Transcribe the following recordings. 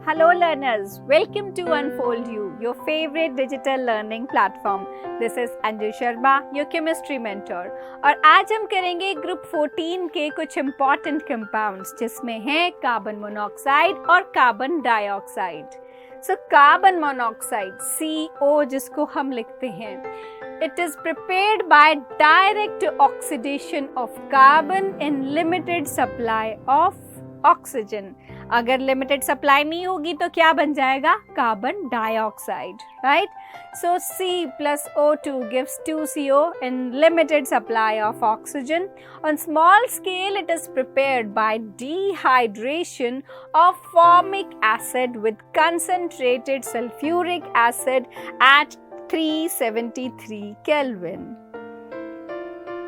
Hello learners, welcome to Unfold You, your favorite digital learning platform. This is Anju Sharma, your chemistry mentor. और आज हम करेंगे group 14 के कुछ important compounds जिसमें है कार्बन मोनोऑक्साइड और carbon dioxide. So carbon monoxide CO जिसको हम लिखते हैं, it is prepared by direct oxidation of carbon in limited supply of oxygen. अगर लिमिटेड सप्लाई नहीं होगी तो क्या बन जाएगा? Carbon dioxide, right? So C plus O2 gives 2CO in limited supply of oxygen. On small scale, it is prepared by dehydration of formic acid with concentrated sulfuric acid at 373 Kelvin.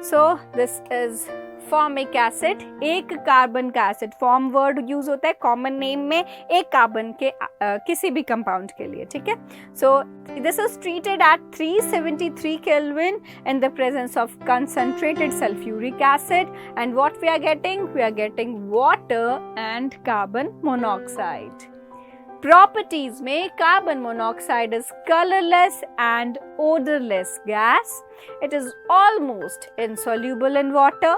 So this is formic acid. एक carbon का acid, form word use होता है common name में एक carbon के किसी भी compound के लिए, ठीक है? So this is treated at 373 kelvin in the presence of concentrated sulphuric acid and what we are getting water and carbon monoxide. Properties में carbon monoxide is colorless and odorless gas. It is almost insoluble in water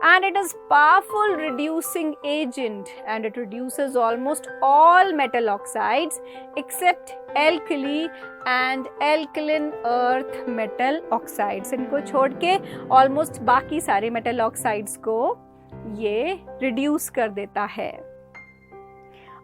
and it is powerful reducing agent and it reduces almost all metal oxides except alkali and alkaline earth metal oxides. इनको छोड़ के almost बाकी सारे metal oxides को ये reduce कर देता है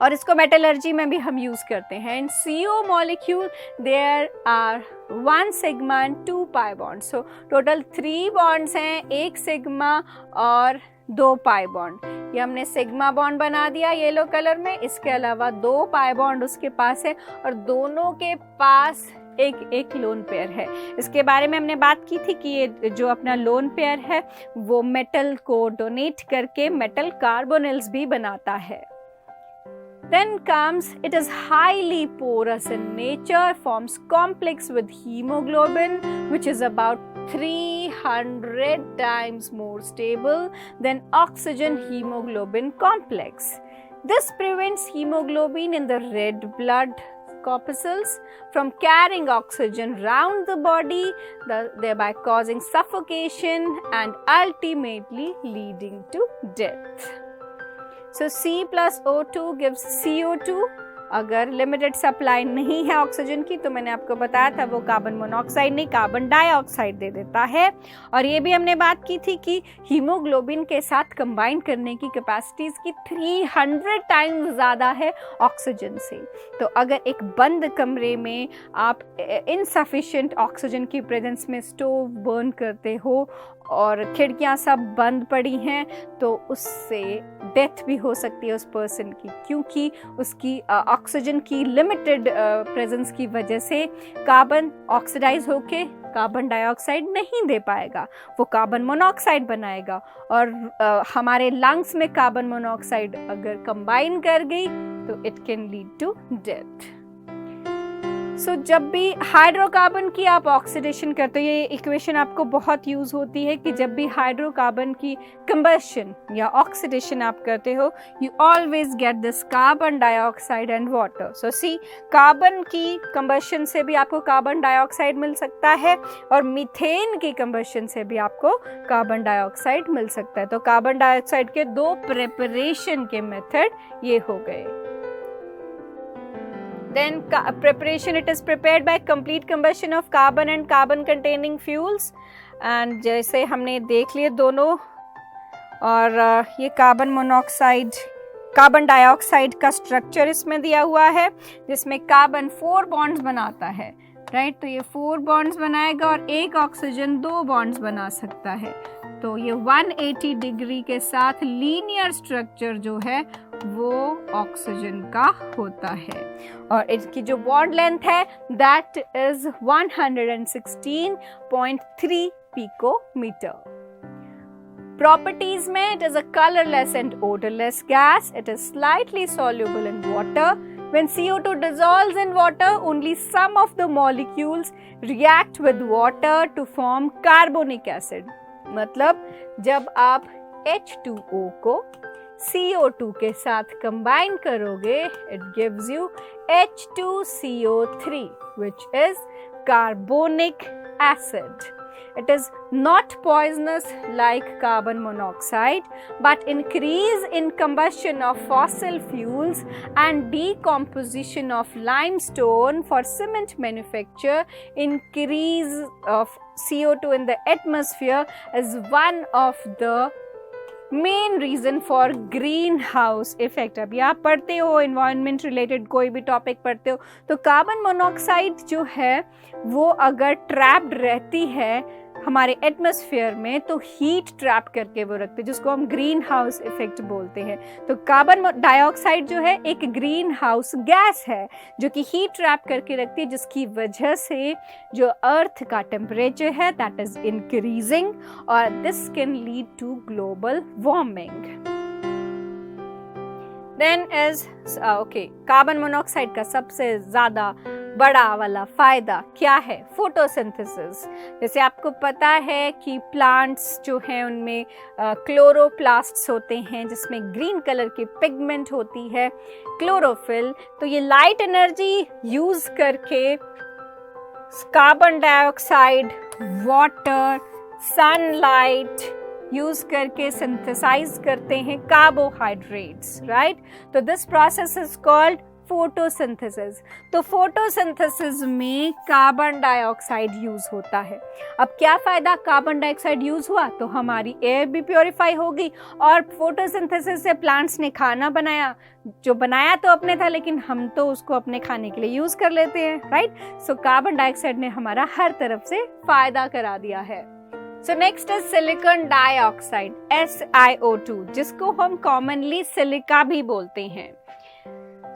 और इसको मेटलर्जी में भी हम यूज करते हैं. In CO molecule there are 1 sigma and 2 pi bond. So total 3 bonds हैं, 1 सिग्मा और 2 पाई बॉन्ड. ये हमने सिग्मा बॉन्ड बना दिया येलो कलर में. इसके अलावा 2 पाई बॉन्ड उसके पास है और दोनों के पास एक लोन पेयर है. इसके बारे में हमने बात की थी कि ये जो अपना लोन पेयर है वो मेटल को डोनेट करके मेटल कार्बोनिल्स भी बनाता है. Then comes, it is highly porous in nature, forms complex with hemoglobin, which is about 300 times more stable than oxygen hemoglobin complex. This prevents hemoglobin in the red blood corpuscles from carrying oxygen round the body, thereby causing suffocation and ultimately leading to death. So C plus O2 gives CO2. अगर limited supply नहीं है oxygen की तो मैंने आपको बताया था वो कार्बन मोनोऑक्साइड नहीं कार्बन डाइऑक्साइड दे देता है. और ये भी हमने बात की थी कि हीमोग्लोबिन के साथ कंबाइन करने की कैपेसिटी इसकी 300 टाइम्स ज़्यादा है ऑक्सीजन से. तो अगर एक बंद कमरे में आप इनसफिशिएंट ऑक्सीजन की प्रेजेंस में स्टोव बर्न करते हो और खिड़कियां सब बंद पड़ी हैं तो उससे डेथ भी हो सकती है उस पर्सन की, क्योंकि उसकी ऑक्सीजन की लिमिटेड प्रेजेंस की वजह से कार्बन ऑक्सीडाइज होके कार्बन डाइऑक्साइड नहीं दे पाएगा, वो कार्बन मोनोऑक्साइड बनाएगा और हमारे लंग्स में कार्बन मोनोऑक्साइड अगर कंबाइन कर गई तो it can lead to death. So जब भी हाइड्रोकार्बन की आप ऑक्सीडेशन करते हो, ये इक्वेशन आपको बहुत यूज होती है कि जब भी हाइड्रोकार्बन की कंबशन या ऑक्सीडेशन आप करते हो you always get this carbon dioxide and water. So C carbon की कंबशन से भी आपको कार्बन डाइऑक्साइड मिल सकता है और मीथेन की कंबशन से भी आपको कार्बन डाइऑक्साइड मिल सकता है. तो कार्बन डाइऑक्साइड के 2 प्रिपरेशन के मेथड ये हो गए. Then preparation, it is prepared by complete combustion of carbon and carbon containing fuels. And जैसे हमने देख लिए दोनों, और ये कार्बन मोनोऑक्साइड कार्बन डाइऑक्साइड का स्ट्रक्चर इसमें दिया हुआ है जिसमें कार्बन 4 बॉन्ड्स बनाता है, राइट? तो ये 4 बॉन्ड्स बनाएगा और एक ऑक्सीजन 2 बॉन्ड्स बना सकता है. तो ये 180 डिग्री के साथ लीनियर स्ट्रक्चर जो है वो ऑक्सीजन का होता है और इसकी जो बॉन्ड लेंथ है दैट इज 116.3 पिकोमीटर. प्रॉपर्टीज में it is a colourless and odorless gas. It is slightly soluble in water. When CO2 dissolves in water, only some of the molecules react with water to form carbonic acid. मतलब जब आप H2O को CO2 के साथ combine करोगे, it gives you H2CO3 which is carbonic acid. It is not poisonous like carbon monoxide, but increase in combustion of fossil fuels and decomposition of limestone for cement manufacture, increase of CO2 in the atmosphere is one of the main reason for greenhouse effect. अभी आप पढ़ते हो environment related कोई भी topic पढ़ते हो तो carbon monoxide जो है वो अगर ट्रैप्ड रहती है हमारे एटमॉस्फेयर में तो हीट ट्रैप करके वो रखते हैं, जिसको हम ग्रीन हाउस इफेक्ट बोलते हैं। तो कार्बन डाइऑक्साइड जो है एक ग्रीन हाउस गैस है जो कि हीट ट्रैप करके रखती है, जिसकी वजह से जो अर्थ का टेम्परेचर है दैट इज इंक्रीजिंग और this can lead to global warming. Then is okay, carbon monoxide का सबसे ज़्यादा बड़ा वाला फायदा क्या है? फोटोसिंथेसिस। जैसे आपको पता है कि प्लांट्स जो हैं उनमें क्लोरोप्लास्ट्स होते हैं जिसमें ग्रीन कलर की पिगमेंट होती है, क्लोरोफिल। तो ये लाइट एनर्जी यूज करके carbon dioxide, water, sunlight use करके सिंथेसाइज करते हैं कार्बोहाइड्रेट्स, राइट? तो this process is called photosynthesis. तो फोटोसिंथेसिस में कार्बन डाइऑक्साइड यूज होता है। अब क्या फायदा, कार्बन डाइऑक्साइड यूज हुआ तो हमारी एयर भी प्योरीफाई होगी और फोटोसिंथेसिस से प्लांट्स ने खाना बनाया, जो बनाया तो अपने था लेकिन हम तो उसको अपने खाने के लिए यूज कर लेते हैं, राइट? सो कार्बन डाइऑक्साइड ने हमारा हर तरफ से फायदा करा दिया है। So next is silicon dioxide, SiO2, जिसको हम कॉमनली सिलिका भी बोलते हैं।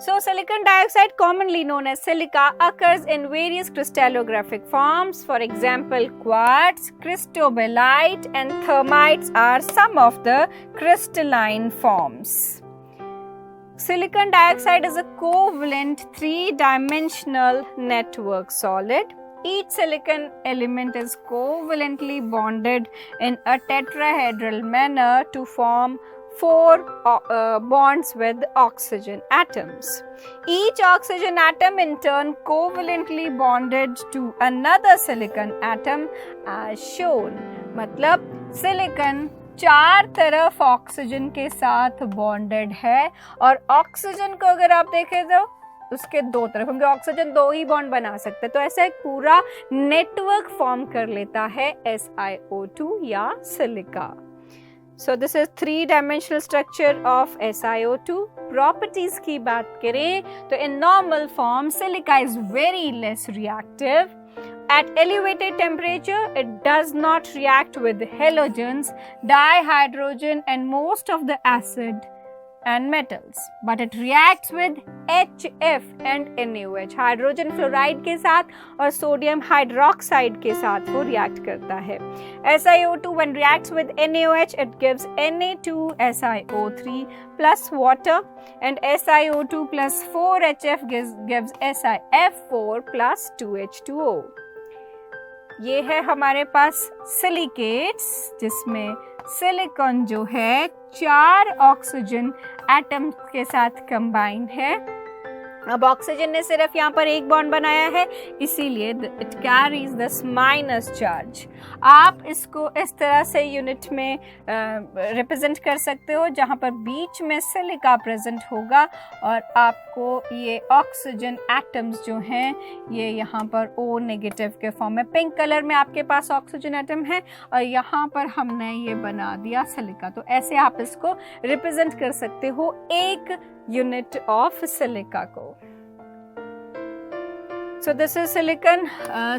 So silicon dioxide, commonly known as silica, occurs in various crystallographic forms. For example, quartz, cristobalite and thermites are some of the crystalline forms. Silicon dioxide is a covalent three-dimensional network solid. Each silicon element is covalently bonded in a tetrahedral manner to form 4 bonds with oxygen atoms. Each oxygen atom in turn covalently bonded to another silicon atom as shown. मतलब silicon चार तरफ oxygen के साथ bonded है और oxygen को अगर आप देखें तो उसके दो तरफ, क्योंकि ऑक्सीजन दो ही बॉन्ड बना सकते हैं, तो ऐसा एक पूरा नेटवर्क फॉर्म कर लेता है SiO2 या silica. So this is three-dimensional structure of SiO2. Properties की बात करें तो in normal form silica is very less reactive. At elevated temperature, it does not react with halogens, dihydrogen and most of the acid and metals, but it reacts with HF and NaOH, hydrogen fluoride के साथ और sodium hydroxide के साथ वो react करता है। SiO2 when reacts with NaOH, it gives Na2SiO3 plus water and SiO2 plus 4HF gives SiF4 plus 2H2O। ये है हमारे पास सिलिकेट्स जिसमें सिलिकॉन जो है 4 ऑक्सीजन एटम के साथ कंबाइन है। अब ऑक्सीजन ने सिर्फ यहाँ पर एक बॉन्ड बनाया है, इसीलिए it carries this minus charge. आप इसको इस तरह से यूनिट में रिप्रेजेंट कर सकते हो जहाँ पर बीच में सिलिका प्रेजेंट होगा और आपको ये ऑक्सीजन एटम्स जो हैं ये यहाँ पर O नेगेटिव के फॉर्म में, पिंक कलर में आपके पास ऑक्सीजन एटम है और यहाँ पर हमने ये बना दिया सिलिका। तो ऐसे आप इसको रिप्रेजेंट कर सकते हो एक यूनिट ऑफ सिलिका को। सो दिस इज सिलिकॉन।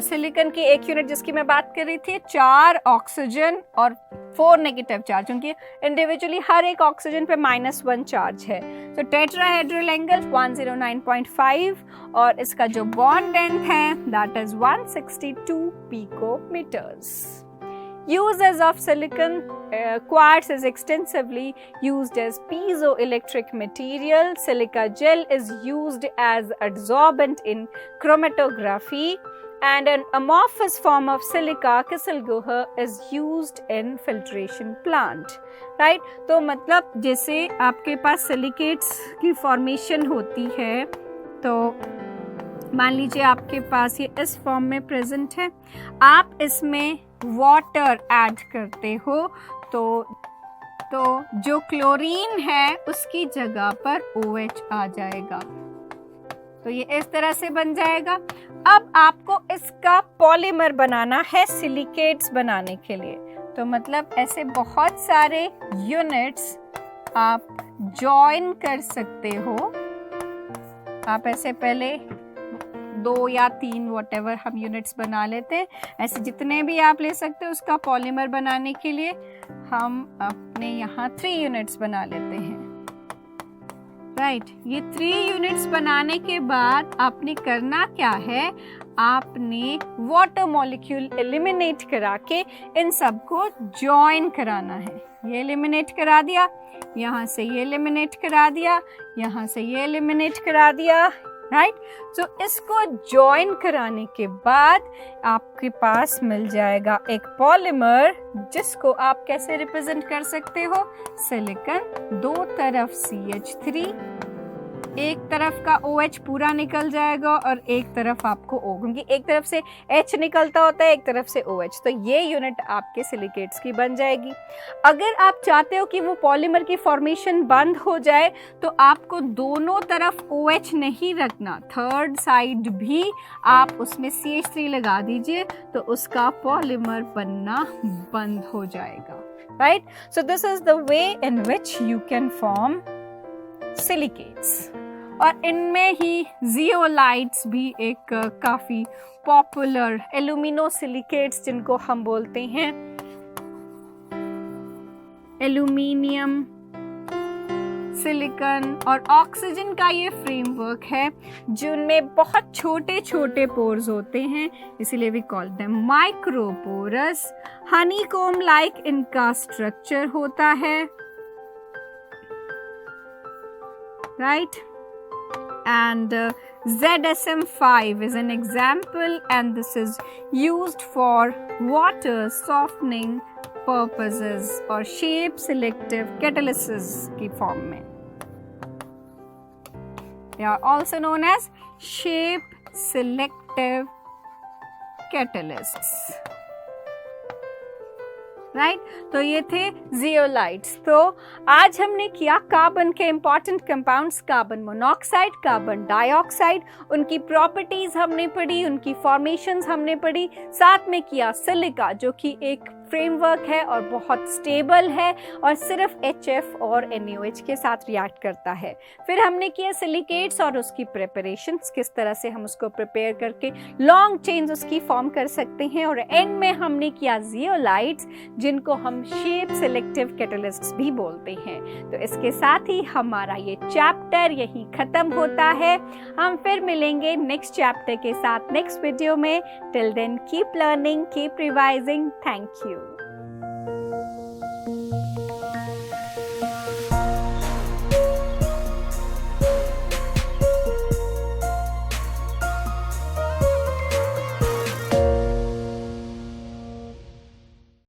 सिलिकॉन की एक यूनिट जिसकी मैं बात कर रही थी 4 ऑक्सीजन और 4 नेगेटिव चार्ज, क्योंकि इंडिविजुअली हर एक ऑक्सीजन पे -1 चार्ज है। तो टेट्राहेड्रल एंगल 109.5 और इसका जो बॉन्ड लेंथ है that is 162 picometres. Uses of silicon, quartz is extensively used as piezoelectric material. Silica gel is used as adsorbent in chromatography. and an amorphous form of silica Kieselguhr is used in filtration plant, right? तो मतलब जैसे आपके पास silicates की formation होती है, तो मान लीजिए आपके पास ये इस फॉर्म में प्रेजेंट है, आप इसमें वाटर ऐड करते हो तो जो क्लोरीन है उसकी जगह पर OH आ जाएगा, तो ये इस तरह से बन जाएगा। अब आपको इसका पॉलीमर बनाना है सिलिकेट्स बनाने के लिए, तो मतलब ऐसे बहुत सारे यूनिट्स आप जॉइन कर सकते हो। आप ऐसे पहले 2 या 3 व्हाटएवर हम यूनिट्स बना लेते हैं, ऐसे जितने भी आप ले सकते हो। उसका पॉलीमर बनाने के लिए हम अपने यहाँ 3 यूनिट्स बना लेते हैं, राइट। ये 3 यूनिट्स बनाने के बाद आपने करना क्या है, आपने वाटर मॉलिक्यूल एलिमिनेट करा के इन सबको जॉइन कराना है। ये एलिमिनेट करा दिया, यहाँ से ये एलिमिनेट करा दिया, यहाँ से ये एलिमिनेट करा दिया, राइट। सो इसको जॉइन कराने के बाद आपके पास मिल जाएगा एक पॉलीमर, जिसको आप कैसे रिप्रेजेंट कर सकते हो, सिलिकॉन, 2 तरफ CH3, एक तरफ का OH पूरा निकल जाएगा और एक तरफ आपको O, क्योंकि एक तरफ से H निकलता होता है, एक तरफ से OH, तो ये यूनिट आपके सिलिकेट्स की बन जाएगी। अगर आप चाहते हो कि वो पॉलीमर की फॉर्मेशन बंद हो जाए, तो आपको दोनों तरफ OH नहीं रखना, थर्ड साइड भी आप उसमें CH3 लगा दीजिए, तो उसका पॉलीमर बनना बंद हो जाएगा, right. So this is the way in which you can form silicates. और इनमें ही जियोलाइट्स भी एक काफ़ी पॉपुलर एल्यूमिनोसिलिकेट्स जिनको हम बोलते हैं, एल्यूमिनियम, सिलिकॉन और ऑक्सीजन का ये फ्रेमवर्क है, जिनमें बहुत छोटे छोटे पोर्स होते हैं, इसीलिए we call them microporous. Honeycomb like इनका स्ट्रक्चर होता है, right? And ZSM5 is an example, and this is used for water softening purposes or shape selective catalysis की form में. They are also known as shape selective catalysts. Right तो ये थे zeolites. तो आज हमने किया कार्बन के important compounds, carbon monoxide, carbon dioxide, उनकी प्रॉपर्टीज हमने पढ़ी, उनकी फॉर्मेशंस हमने पढ़ी, साथ में किया सिलिका जो कि एक फ्रेमवर्क है और बहुत स्टेबल है और सिर्फ HF और NaOH के साथ रिएक्ट करता है। फिर हमने किया सिलिकेट्स और उसकी प्रिपरेशंस, किस तरह से हम उसको प्रिपेयर करके लॉन्ग चेन्स उसकी फॉर्म कर सकते हैं, और एंड में हमने किया जियोलाइट्स जिनको हम शेप सिलेक्टिव कैटलिस्ट्स भी बोलते हैं। तो इसके साथ ही हमारा ये चैप्टर यहीं खत्म होता है। हम फिर मिलेंगे नेक्स्ट चैप्टर के साथ नेक्स्ट वीडियो में। Till then keep learning, keep revising. Thank you.